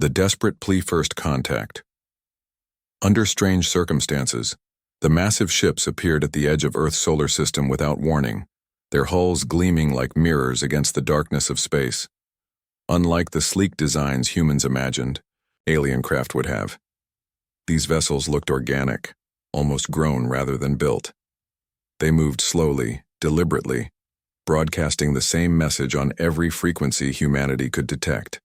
The desperate plea first contact. Under strange circumstances, the massive ships appeared at the edge of Earth's solar system without warning, their hulls gleaming like mirrors against the darkness of space. Unlike the sleek designs humans imagined, alien craft would have. These vessels looked organic, almost grown rather than built. They moved slowly, deliberately, broadcasting the same message on every frequency humanity could detect.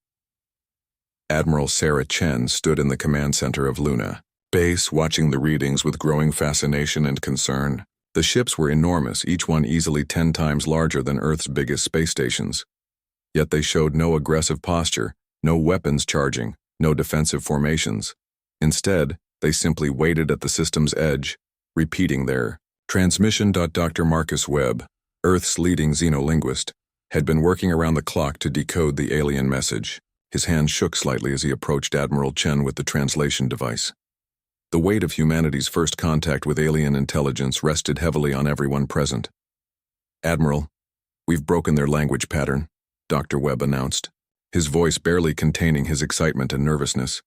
Admiral Sarah Chen stood in the command center of Luna Base, watching the readings with growing fascination and concern. The ships were enormous, each one easily 10 times larger than Earth's biggest space stations. Yet they showed no aggressive posture, no weapons charging, no defensive formations. Instead, they simply waited at the system's edge, repeating their transmission. Dr. Marcus Webb, Earth's leading xenolinguist, had been working around the clock to decode the alien message. His hand shook slightly as he approached Admiral Chen with the translation device. The weight of humanity's first contact with alien intelligence rested heavily on everyone present. "Admiral, we've broken their language pattern," Dr. Webb announced, his voice barely containing his excitement and nervousness.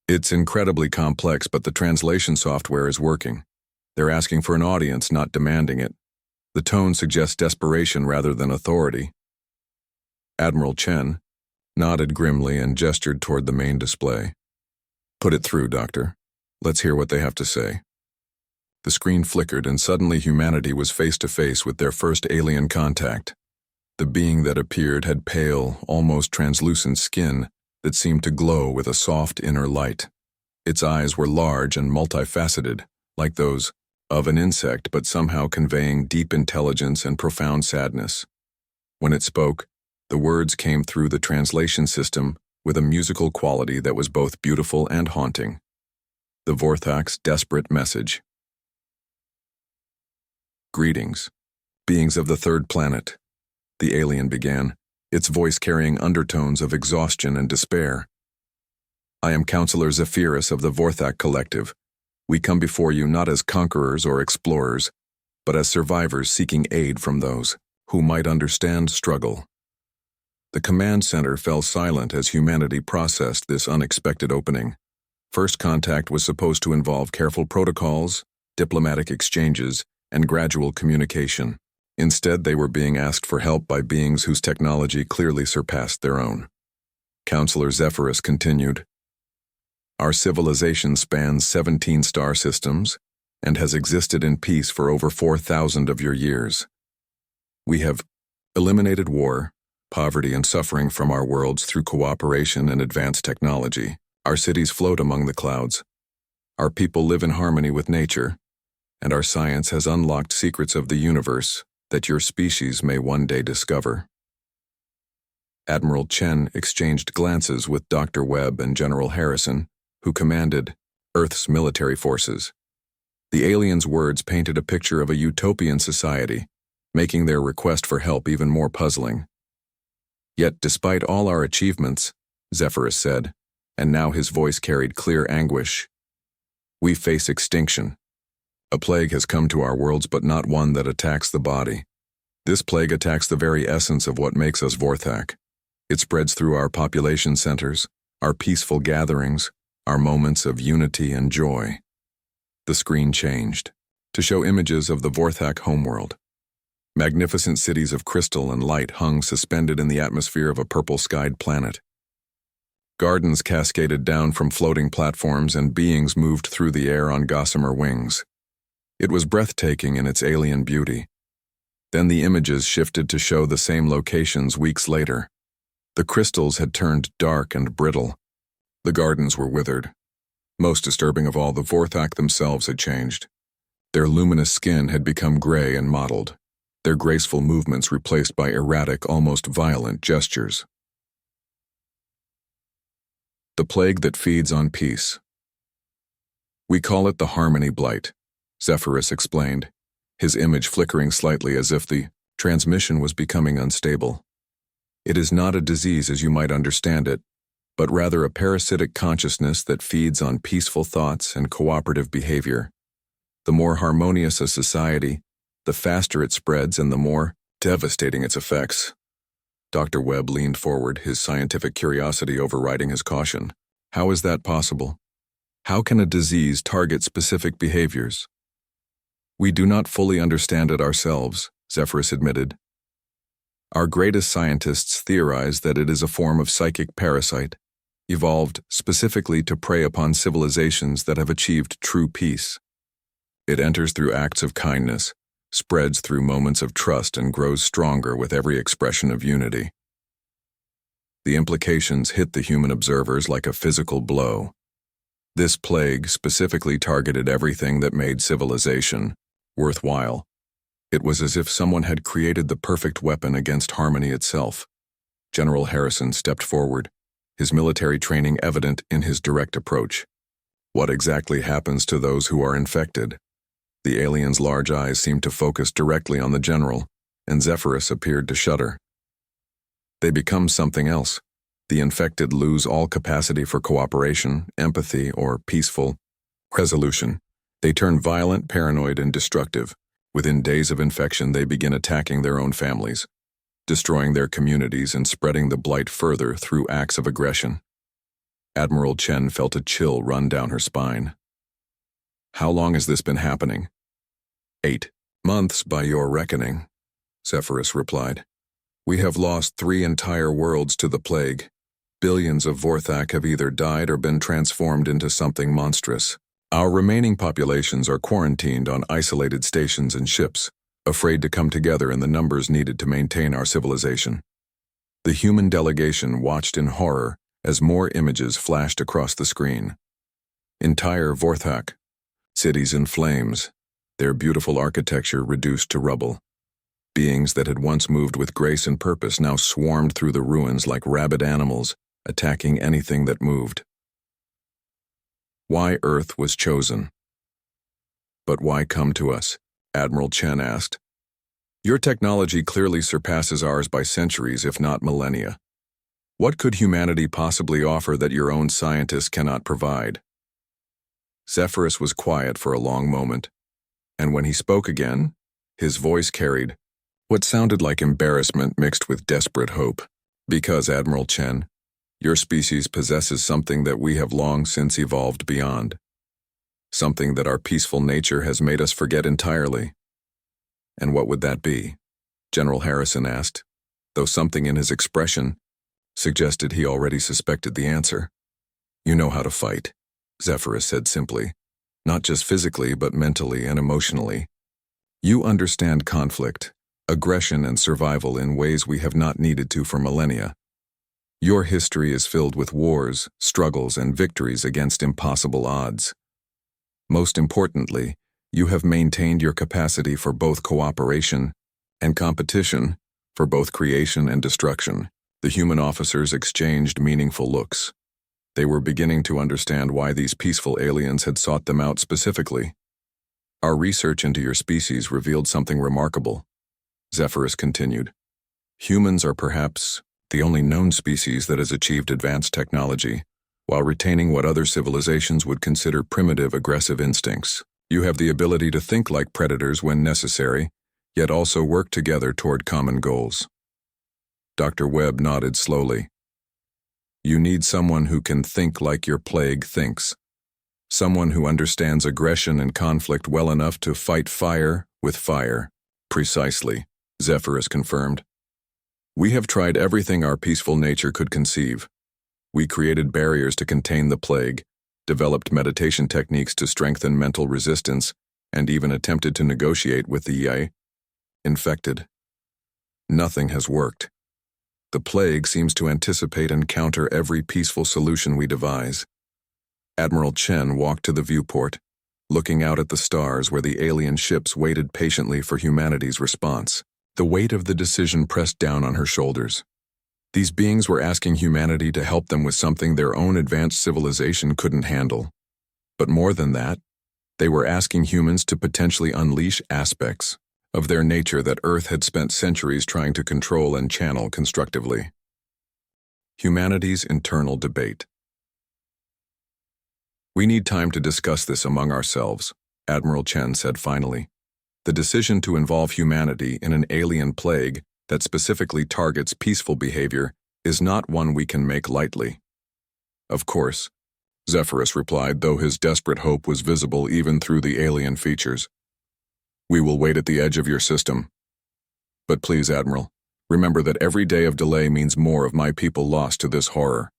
"It's incredibly complex, but the translation software is working. They're asking for an audience, not demanding it. The tone suggests desperation rather than authority." Admiral Chen nodded grimly and gestured toward the main display. "Put it through, Doctor. Let's hear what they have to say." The screen flickered, and suddenly humanity was face to face with their first alien contact. The being that appeared had pale, almost translucent skin that seemed to glow with a soft inner light. Its eyes were large and multifaceted, like those of an insect, but somehow conveying deep intelligence and profound sadness. When it spoke, the words came through the translation system with a musical quality that was both beautiful and haunting. The Vorthak's desperate message. "Greetings, beings of the third planet," the alien began, its voice carrying undertones of exhaustion and despair. "I am Counselor Zephyrus of the Vorthak Collective. We come before you not as conquerors or explorers, but as survivors seeking aid from those who might understand struggle." The command center fell silent as humanity processed this unexpected opening. First contact was supposed to involve careful protocols, diplomatic exchanges, and gradual communication. Instead, they were being asked for help by beings whose technology clearly surpassed their own. Counselor Zephyrus continued, "Our civilization spans 17 star systems and has existed in peace for over 4,000 of your years. We have eliminated war, poverty, and suffering from our worlds through cooperation and advanced technology. Our cities float among the clouds. Our people live in harmony with nature, and our science has unlocked secrets of the universe that your species may one day discover." Admiral Chen exchanged glances with Dr. Webb and General Harrison, who commanded Earth's military forces. The aliens' words painted a picture of a utopian society, making their request for help even more puzzling. "Yet despite all our achievements," Zephyrus said, and now his voice carried clear anguish, "we face extinction. A plague has come to our worlds, but not one that attacks the body. This plague attacks the very essence of what makes us Vorthak. It spreads through our population centers, our peaceful gatherings, our moments of unity and joy." The screen changed to show images of the Vorthak homeworld. Magnificent cities of crystal and light hung suspended in the atmosphere of a purple-skied planet. Gardens cascaded down from floating platforms, and beings moved through the air on gossamer wings. It was breathtaking in its alien beauty. Then the images shifted to show the same locations weeks later. The crystals had turned dark and brittle. The gardens were withered. Most disturbing of all, the Vorthak themselves had changed. Their luminous skin had become gray and mottled, their graceful movements replaced by erratic, almost violent gestures. The plague that feeds on peace. "We call it the Harmony Blight," Zephyrus explained, his image flickering slightly as if the transmission was becoming unstable. "It is not a disease as you might understand it, but rather a parasitic consciousness that feeds on peaceful thoughts and cooperative behavior. The more harmonious a society, the faster it spreads and the more devastating its effects. Dr. Webb leaned forward, his scientific curiosity overriding his caution. How is that possible? How can a disease target specific behaviors? We do not fully understand it ourselves, Zephyrus admitted. Our greatest scientists theorize that it is a form of psychic parasite, evolved specifically to prey upon civilizations that have achieved true peace. It enters through acts of kindness, spreads through moments of trust, and grows stronger with every expression of unity. The implications hit the human observers like a physical blow. This plague specifically targeted everything that made civilization worthwhile. It was as if someone had created the perfect weapon against harmony itself. General Harrison stepped forward, his military training evident in his direct approach. What exactly happens to those who are infected? The alien's large eyes seemed to focus directly on the general, and Zephyrus appeared to shudder. They become something else. The infected lose all capacity for cooperation, empathy, or peaceful resolution. They turn violent, paranoid, and destructive. Within days of infection, they begin attacking their own families, destroying their communities and spreading the blight further through acts of aggression. Admiral Chen felt a chill run down her spine. How long has this been happening? 8 months by your reckoning, Zephyrus replied. We have lost 3 entire worlds to the plague. Billions of Vorthak have either died or been transformed into something monstrous. Our remaining populations are quarantined on isolated stations and ships, afraid to come together in the numbers needed to maintain our civilization. The human delegation watched in horror as more images flashed across the screen. Entire Vorthak, cities in flames, their beautiful architecture reduced to rubble. Beings that had once moved with grace and purpose now swarmed through the ruins like rabid animals, attacking anything that moved. Why Earth was chosen. But why come to us? Admiral Chen asked. Your technology clearly surpasses ours by centuries, if not millennia. What could humanity possibly offer that your own scientists cannot provide? Zephyrus was quiet for a long moment, and when he spoke again, his voice carried what sounded like embarrassment mixed with desperate hope. Because, Admiral Chen, your species possesses something that we have long since evolved beyond. Something that our peaceful nature has made us forget entirely. And what would that be? General Harrison asked, though something in his expression suggested he already suspected the answer. You know how to fight, Zephyrus said simply, not just physically but mentally and emotionally. You understand conflict, aggression, and survival in ways we have not needed to for millennia. Your history is filled with wars, struggles, and victories against impossible odds. Most importantly, you have maintained your capacity for both cooperation and competition, for both creation and destruction. The human officers exchanged meaningful looks. They were beginning to understand why these peaceful aliens had sought them out specifically. Our research into your species revealed something remarkable, Zephyrus continued. Humans are perhaps the only known species that has achieved advanced technology, while retaining what other civilizations would consider primitive, aggressive instincts. You have the ability to think like predators when necessary, yet also work together toward common goals. Dr. Webb nodded slowly. You need someone who can think like your plague thinks. Someone who understands aggression and conflict well enough to fight fire with fire. Precisely, Zephyrus confirmed. We have tried everything our peaceful nature could conceive. We created barriers to contain the plague, developed meditation techniques to strengthen mental resistance, and even attempted to negotiate with the infected. Nothing has worked. The plague seems to anticipate and counter every peaceful solution we devise. Admiral Chen walked to the viewport, looking out at the stars where the alien ships waited patiently for humanity's response. The weight of the decision pressed down on her shoulders. These beings were asking humanity to help them with something their own advanced civilization couldn't handle. But more than that, they were asking humans to potentially unleash aspects of their nature that Earth had spent centuries trying to control and channel constructively. Humanity's internal debate. We need time to discuss this among ourselves, Admiral Chen said finally. The decision to involve humanity in an alien plague that specifically targets peaceful behavior is not one we can make lightly. Of course, Zephyrus replied, though his desperate hope was visible even through the alien features. We will wait at the edge of your system. But please, Admiral, remember that every day of delay means more of my people lost to this horror.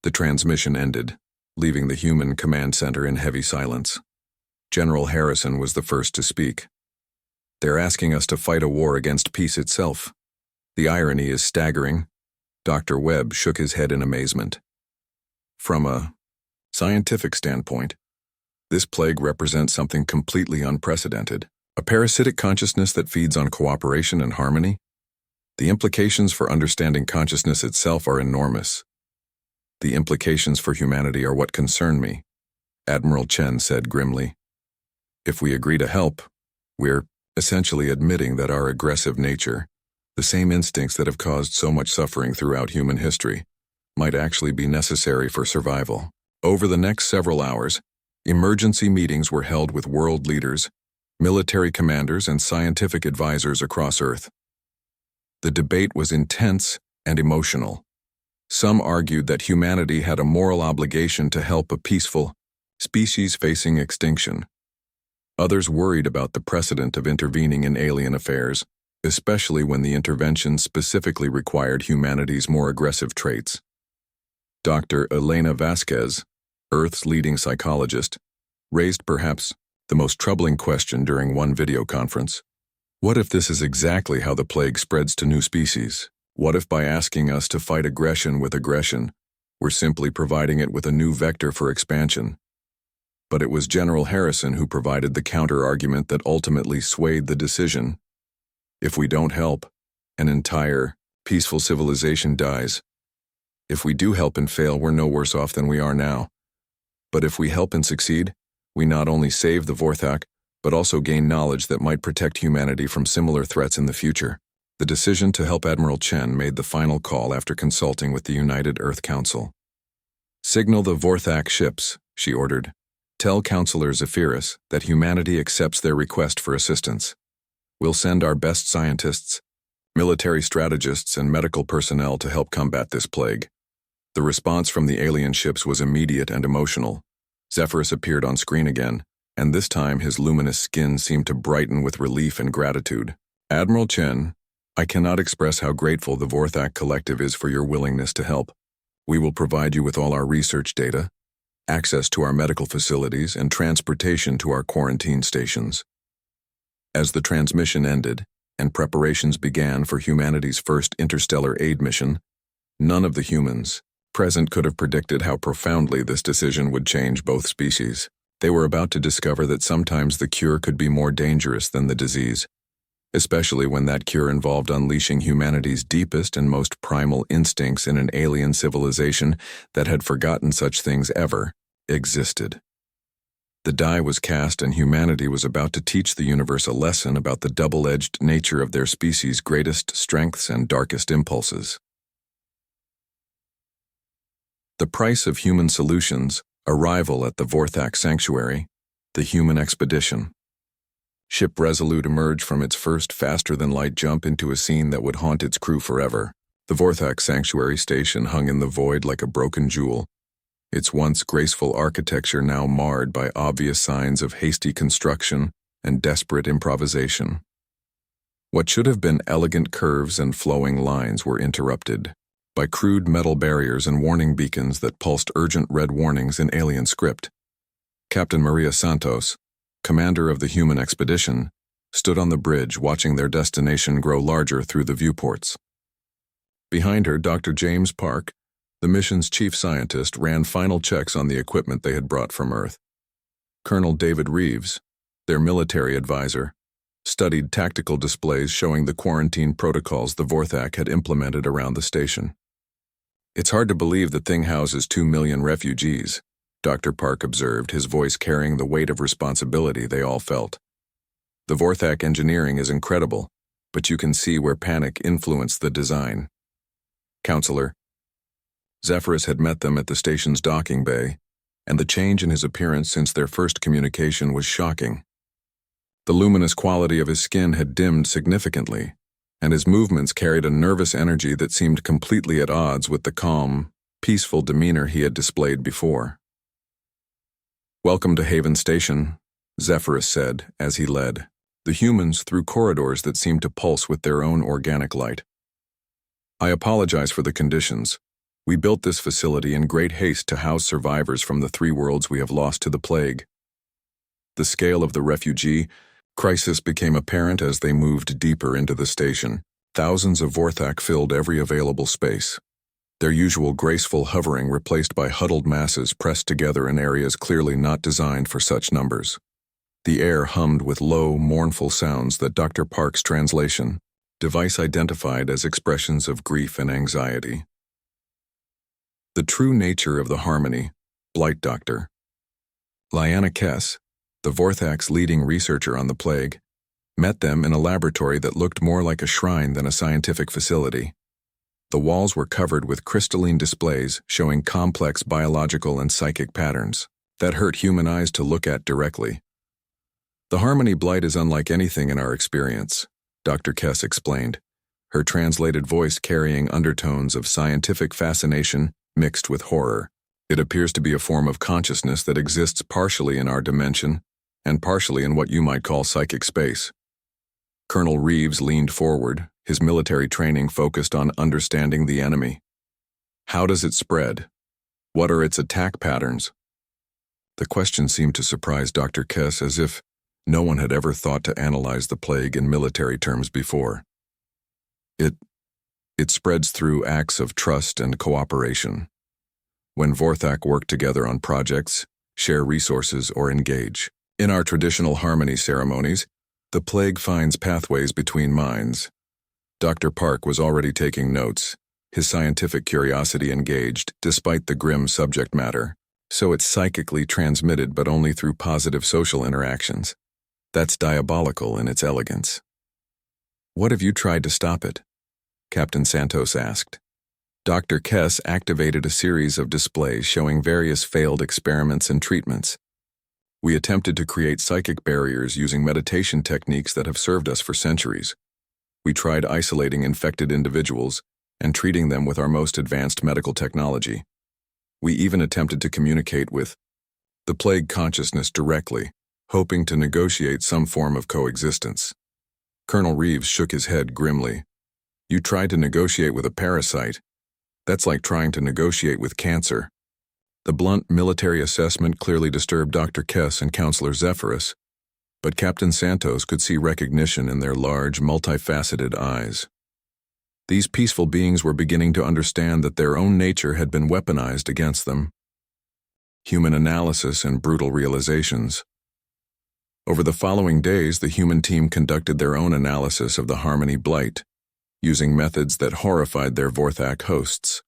The transmission ended, leaving the human command center in heavy silence. General Harrison was the first to speak. They're asking us to fight a war against peace itself. The irony is staggering. Dr. Webb shook his head in amazement. From a scientific standpoint, this plague represents something completely unprecedented. A parasitic consciousness that feeds on cooperation and harmony? The implications for understanding consciousness itself are enormous. The implications for humanity are what concern me, Admiral Chen said grimly. If we agree to help, we're essentially admitting that our aggressive nature, the same instincts that have caused so much suffering throughout human history, might actually be necessary for survival. Over the next several hours, emergency meetings were held with world leaders, military commanders, and scientific advisors across Earth. The debate was intense and emotional. Some argued that humanity had a moral obligation to help a peaceful species facing extinction. Others worried about the precedent of intervening in alien affairs, especially when the intervention specifically required humanity's more aggressive traits. Dr. Elena Vasquez, Earth's leading psychologist, raised perhaps the most troubling question during one video conference. What if this is exactly how the plague spreads to new species? What if by asking us to fight aggression with aggression, we're simply providing it with a new vector for expansion? But it was General Harrison who provided the counter-argument that ultimately swayed the decision. If we don't help, an entire, peaceful civilization dies. If we do help and fail, we're no worse off than we are now. But if we help and succeed, we not only save the Vorthak, but also gain knowledge that might protect humanity from similar threats in the future. The decision to help Admiral Chen made the final call after consulting with the United Earth Council. Signal the Vorthak ships, she ordered. Tell Counselor Zephyrus that humanity accepts their request for assistance. We'll send our best scientists, military strategists, and medical personnel to help combat this plague. The response from the alien ships was immediate and emotional. Zephyrus appeared on screen again, and this time his luminous skin seemed to brighten with relief and gratitude. Admiral Chen, I cannot express how grateful the Vorthak Collective is for your willingness to help. We will provide you with all our research data, access to our medical facilities, and transportation to our quarantine stations. As the transmission ended, and preparations began for humanity's first interstellar aid mission, none of the humans present could have predicted how profoundly this decision would change both species. They were about to discover that sometimes the cure could be more dangerous than the disease, especially when that cure involved unleashing humanity's deepest and most primal instincts in an alien civilization that had forgotten such things ever existed. The die was cast, and humanity was about to teach the universe a lesson about the double-edged nature of their species' greatest strengths and darkest impulses. The price of human solutions, arrival at the Vorthak Sanctuary, the human expedition. Ship Resolute emerged from its first faster-than-light jump into a scene that would haunt its crew forever. The Vorthak Sanctuary Station hung in the void like a broken jewel, its once graceful architecture now marred by obvious signs of hasty construction and desperate improvisation. What should have been elegant curves and flowing lines were interrupted by crude metal barriers and warning beacons that pulsed urgent red warnings in alien script. Captain Maria Santos, commander of the human expedition, stood on the bridge watching their destination grow larger through the viewports. Behind her, Dr. James Park, the mission's chief scientist, ran final checks on the equipment they had brought from Earth. Colonel David Reeves, their military advisor, studied tactical displays showing the quarantine protocols the Vorthak had implemented around the station. It's hard to believe the thing houses 2 million refugees, Dr. Park observed, his voice carrying the weight of responsibility they all felt. The Vorthak engineering is incredible, but you can see where panic influenced the design. Counselor, Zephyrus had met them at the station's docking bay, and the change in his appearance since their first communication was shocking. The luminous quality of his skin had dimmed significantly, and his movements carried a nervous energy that seemed completely at odds with the calm, peaceful demeanor he had displayed before. "Welcome to Haven Station," Zephyrus said as he led the humans through corridors that seemed to pulse with their own organic light. "I apologize for the conditions. We built this facility in great haste to house survivors from the 3 worlds we have lost to the plague." The scale of the refugee crisis became apparent as they moved deeper into the station. Thousands of Vorthak filled every available space, their usual graceful hovering replaced by huddled masses pressed together in areas clearly not designed for such numbers. The air hummed with low, mournful sounds that Dr. Park's translation device identified as expressions of grief and anxiety. The true nature of the harmony, Blight Doctor. Lyanna Kess, the Vorthak's leading researcher on the plague, met them in a laboratory that looked more like a shrine than a scientific facility. The walls were covered with crystalline displays showing complex biological and psychic patterns that hurt human eyes to look at directly. "The Harmony Blight is unlike anything in our experience," Dr. Kess explained, her translated voice carrying undertones of scientific fascination mixed with horror. "It appears to be a form of consciousness that exists partially in our dimension and partially in what you might call psychic space." Colonel Reeves leaned forward, his military training focused on understanding the enemy. "How does it spread? What are its attack patterns?" The question seemed to surprise Dr. Kess as if no one had ever thought to analyze the plague in military terms before. It spreads through acts of trust and cooperation. When Vorthak work together on projects, share resources, or engage in our traditional harmony ceremonies, the plague finds pathways between minds. Dr. Park was already taking notes, his scientific curiosity engaged despite the grim subject matter, so it's psychically transmitted but only through positive social interactions. That's diabolical in its elegance. "What have you tried to stop it?" Captain Santos asked. Dr. Kess activated a series of displays showing various failed experiments and treatments. "We attempted to create psychic barriers using meditation techniques that have served us for centuries. We tried isolating infected individuals and treating them with our most advanced medical technology. We even attempted to communicate with the plague consciousness directly, hoping to negotiate some form of coexistence." Colonel Reeves shook his head grimly. "You tried to negotiate with a parasite. That's like trying to negotiate with cancer." The blunt military assessment clearly disturbed Dr. Kess and Counselor Zephyrus, but Captain Santos could see recognition in their large, multifaceted eyes. These peaceful beings were beginning to understand that their own nature had been weaponized against them. Human analysis and brutal realizations. Over the following days, the human team conducted their own analysis of the Harmony Blight, using methods that horrified their Vorthak hosts.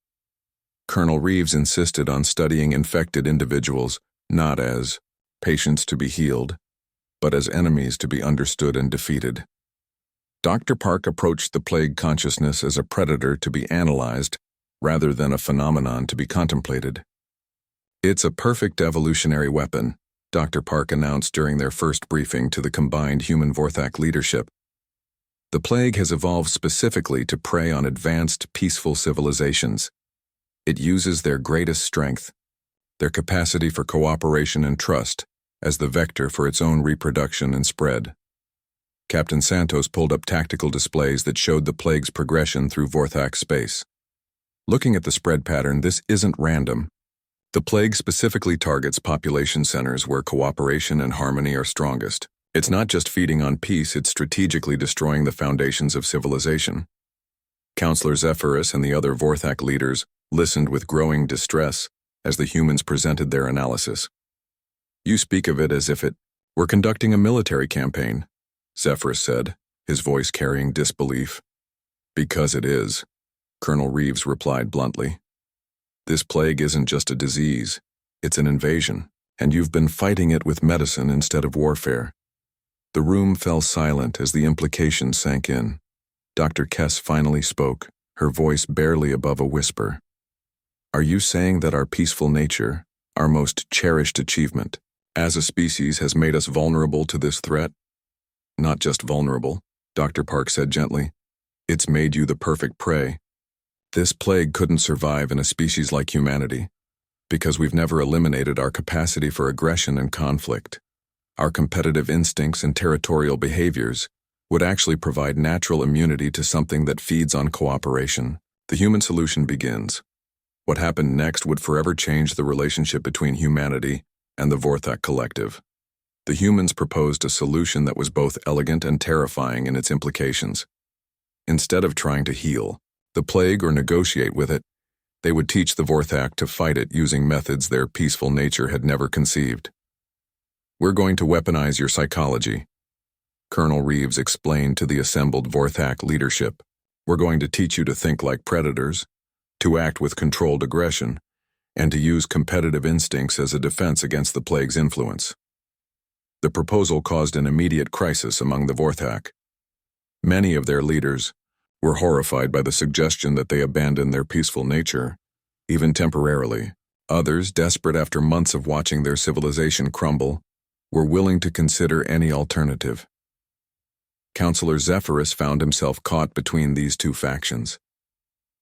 Colonel Reeves insisted on studying infected individuals not as patients to be healed, but as enemies to be understood and defeated. Dr. Park approached the plague consciousness as a predator to be analyzed rather than a phenomenon to be contemplated. "It's a perfect evolutionary weapon," Dr. Park announced during their first briefing to the combined human Vorthak leadership. "The plague has evolved specifically to prey on advanced, peaceful civilizations. It uses their greatest strength, their capacity for cooperation and trust, as the vector for its own reproduction and spread." Captain Santos pulled up tactical displays that showed the plague's progression through Vorthak space. "Looking at the spread pattern, this isn't random. The plague specifically targets population centers where cooperation and harmony are strongest. It's not just feeding on peace, it's strategically destroying the foundations of civilization." Counselor Zephyrus and the other Vorthak leaders listened with growing distress as the humans presented their analysis. "You speak of it as if we're conducting a military campaign," Zephyrus said, his voice carrying disbelief. "Because it is," Colonel Reeves replied bluntly. "This plague isn't just a disease, it's an invasion, and you've been fighting it with medicine instead of warfare." The room fell silent as the implications sank in. Dr. Kess finally spoke, her voice barely above a whisper. "Are you saying that our peaceful nature, our most cherished achievement, as a species has made us vulnerable to this threat?" "Not just vulnerable," Dr. Park said gently. It's made you the perfect prey. This plague couldn't survive in a species like humanity, because we've never eliminated our capacity for aggression and conflict. Our competitive instincts and territorial behaviors would actually provide natural immunity to something that feeds on cooperation. The human solution begins. What happened next would forever change the relationship between humanity and the Vorthak collective. The humans proposed a solution that was both elegant and terrifying in its implications. Instead of trying to heal the plague or negotiate with it, they would teach the Vorthak to fight it using methods their peaceful nature had never conceived. "We're going to weaponize your psychology," Colonel Reeves explained to the assembled Vorthak leadership. "We're going to teach you to think like predators, to act with controlled aggression, and to use competitive instincts as a defense against the plague's influence." The proposal caused an immediate crisis among the Vorthak. Many of their leaders were horrified by the suggestion that they abandon their peaceful nature, even temporarily. Others, desperate after months of watching their civilization crumble, were willing to consider any alternative. Counselor Zephyrus found himself caught between these two factions.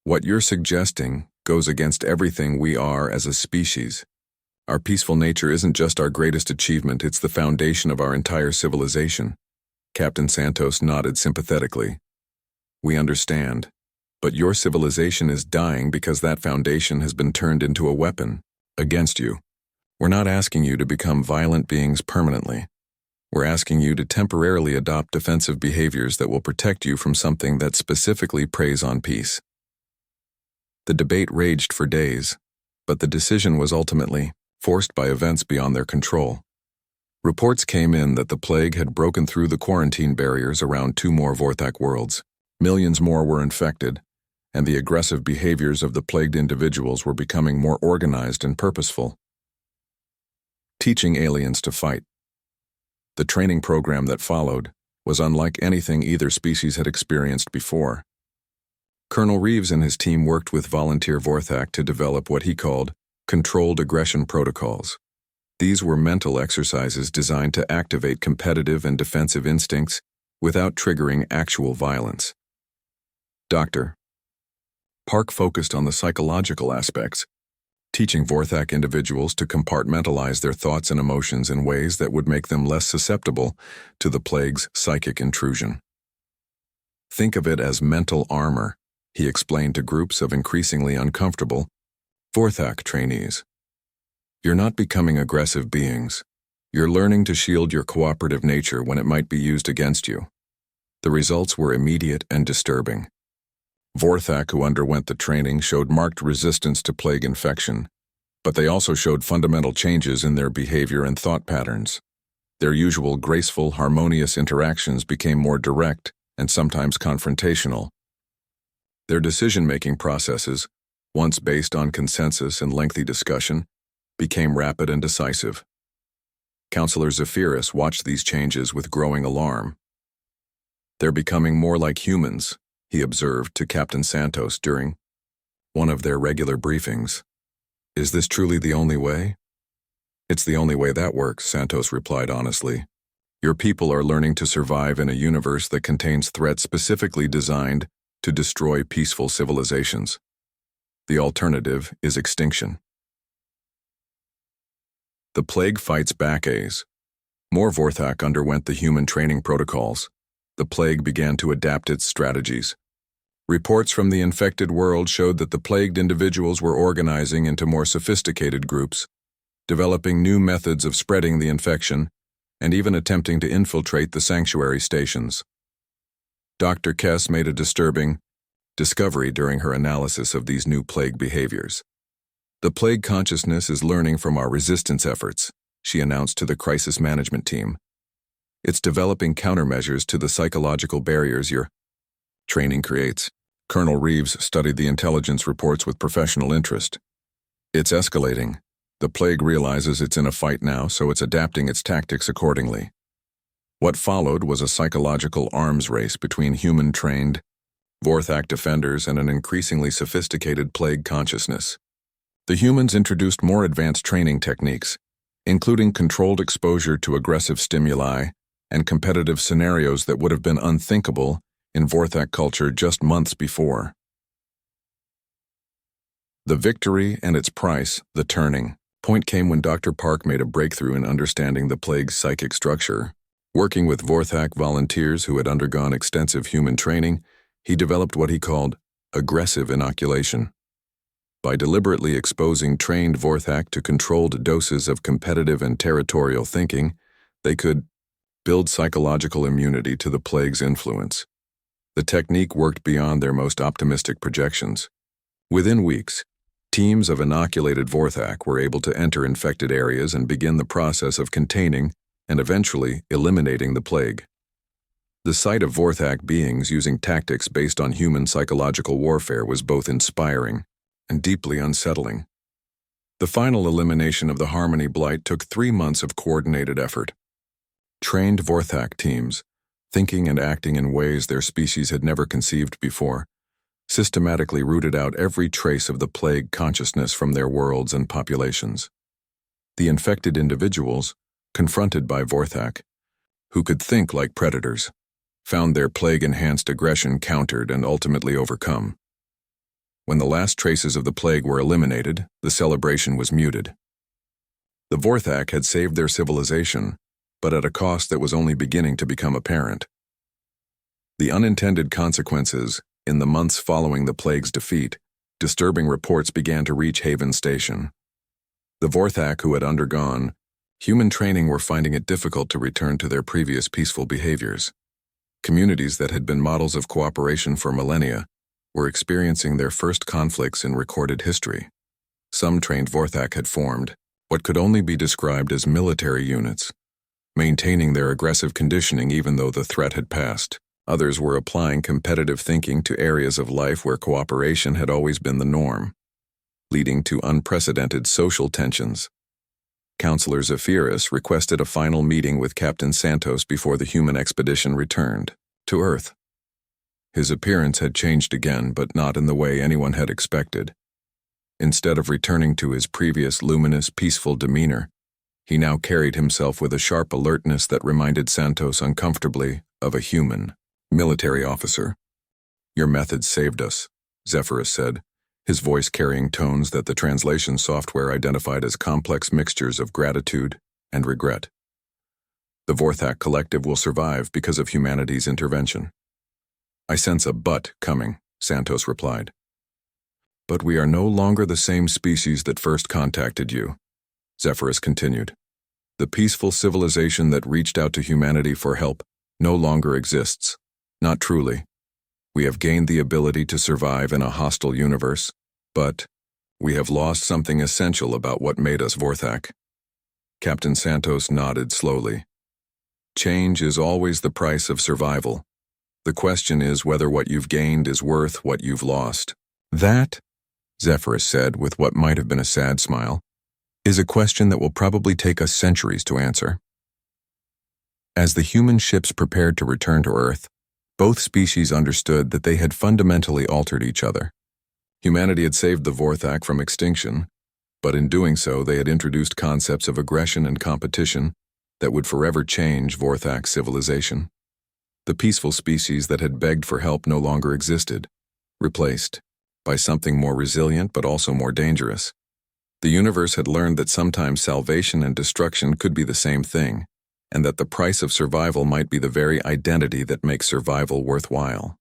"What you're suggesting goes against everything we are as a species. Our peaceful nature isn't just our greatest achievement, it's the foundation of our entire civilization." Captain Santos nodded sympathetically. "We understand, but your civilization is dying because that foundation has been turned into a weapon against you. We're not asking you to become violent beings permanently. We're asking you to temporarily adopt defensive behaviors that will protect you from something that specifically preys on peace." The debate raged for days, but the decision was ultimately forced by events beyond their control. Reports came in that the plague had broken through the quarantine barriers around 2 more Vorthak worlds. Millions more were infected, and the aggressive behaviors of the plagued individuals were becoming more organized and purposeful. Teaching aliens to fight. The training program that followed was unlike anything either species had experienced before. Colonel Reeves and his team worked with volunteer Vorthak to develop what he called controlled aggression protocols. These were mental exercises designed to activate competitive and defensive instincts without triggering actual violence. Dr. Park focused on the psychological aspects, teaching Vorthak individuals to compartmentalize their thoughts and emotions in ways that would make them less susceptible to the plague's psychic intrusion. "Think of it as mental armor," he explained to groups of increasingly uncomfortable Vorthak trainees. "You're not becoming aggressive beings. You're learning to shield your cooperative nature when it might be used against you." The results were immediate and disturbing. Vorthak who underwent the training showed marked resistance to plague infection, but they also showed fundamental changes in their behavior and thought patterns. Their usual graceful, harmonious interactions became more direct and sometimes confrontational. Their decision-making processes, once based on consensus and lengthy discussion, became rapid and decisive. Counselor Zephyrus watched these changes with growing alarm. "They're becoming more like humans," he observed to Captain Santos during one of their regular briefings. "Is this truly the only way?" "It's the only way that works," Santos replied honestly. "Your people are learning to survive in a universe that contains threats specifically designed to destroy peaceful civilizations. The alternative is extinction." The plague fights back. More Vorthak underwent the human training protocols. The plague began to adapt its strategies. Reports from the infected world showed that the plagued individuals were organizing into more sophisticated groups, developing new methods of spreading the infection, and even attempting to infiltrate the sanctuary stations. Dr. Kess made a disturbing discovery during her analysis of these new plague behaviors. "The plague consciousness is learning from our resistance efforts," she announced to the crisis management team. "It's developing countermeasures to the psychological barriers your training creates." Colonel Reeves studied the intelligence reports with professional interest. "It's escalating. The plague realizes it's in a fight now, so it's adapting its tactics accordingly." What followed was a psychological arms race between human-trained Vorthak defenders and an increasingly sophisticated plague consciousness. The humans introduced more advanced training techniques, including controlled exposure to aggressive stimuli and competitive scenarios that would have been unthinkable in Vorthak culture just months before. The victory and its price, the turning point, came when Dr. Park made a breakthrough in understanding the plague's psychic structure. Working with Vorthak volunteers who had undergone extensive human training, he developed what he called aggressive inoculation. By deliberately exposing trained Vorthak to controlled doses of competitive and territorial thinking, they could build psychological immunity to the plague's influence. The technique worked beyond their most optimistic projections. Within weeks, teams of inoculated Vorthak were able to enter infected areas and begin the process of containing and eventually eliminating the plague. The sight of Vorthak beings using tactics based on human psychological warfare was both inspiring and deeply unsettling. The final elimination of the Harmony Blight took 3 months of coordinated effort. Trained Vorthak teams, thinking and acting in ways their species had never conceived before, systematically rooted out every trace of the plague consciousness from their worlds and populations. The infected individuals, confronted by Vorthak, who could think like predators, found their plague-enhanced aggression countered and ultimately overcome. When the last traces of the plague were eliminated, the celebration was muted. The Vorthak had saved their civilization, but at a cost that was only beginning to become apparent. The unintended consequences, in the months following the plague's defeat, disturbing reports began to reach Haven Station. The Vorthak who had undergone human training were finding it difficult to return to their previous peaceful behaviors. Communities that had been models of cooperation for millennia were experiencing their first conflicts in recorded history. Some trained Vorthak had formed what could only be described as military units, maintaining their aggressive conditioning even though the threat had passed. Others were applying competitive thinking to areas of life where cooperation had always been the norm, leading to unprecedented social tensions. Counselor Zephyrus requested a final meeting with Captain Santos before the human expedition returned to Earth. His appearance had changed again, but not in the way anyone had expected. Instead of returning to his previous luminous, peaceful demeanor, he now carried himself with a sharp alertness that reminded Santos uncomfortably of a human military officer. "Your methods saved us," Zephyrus said, his voice carrying tones that the translation software identified as complex mixtures of gratitude and regret. "The Vorthak Collective will survive because of humanity's intervention." "I sense a but coming," Santos replied. "But we are no longer the same species that first contacted you," Zephyrus continued. "The peaceful civilization that reached out to humanity for help no longer exists. Not truly. We have gained the ability to survive in a hostile universe, but we have lost something essential about what made us Vorthak." Captain Santos nodded slowly. "Change is always the price of survival. The question is whether what you've gained is worth what you've lost." "That," Zephyrus said with what might have been a sad smile, "is a question that will probably take us centuries to answer." As the human ships prepared to return to Earth, both species understood that they had fundamentally altered each other. Humanity had saved the Vorthak from extinction, but in doing so they had introduced concepts of aggression and competition that would forever change Vorthak civilization. The peaceful species that had begged for help no longer existed, replaced by something more resilient but also more dangerous. The universe had learned that sometimes salvation and destruction could be the same thing, and that the price of survival might be the very identity that makes survival worthwhile.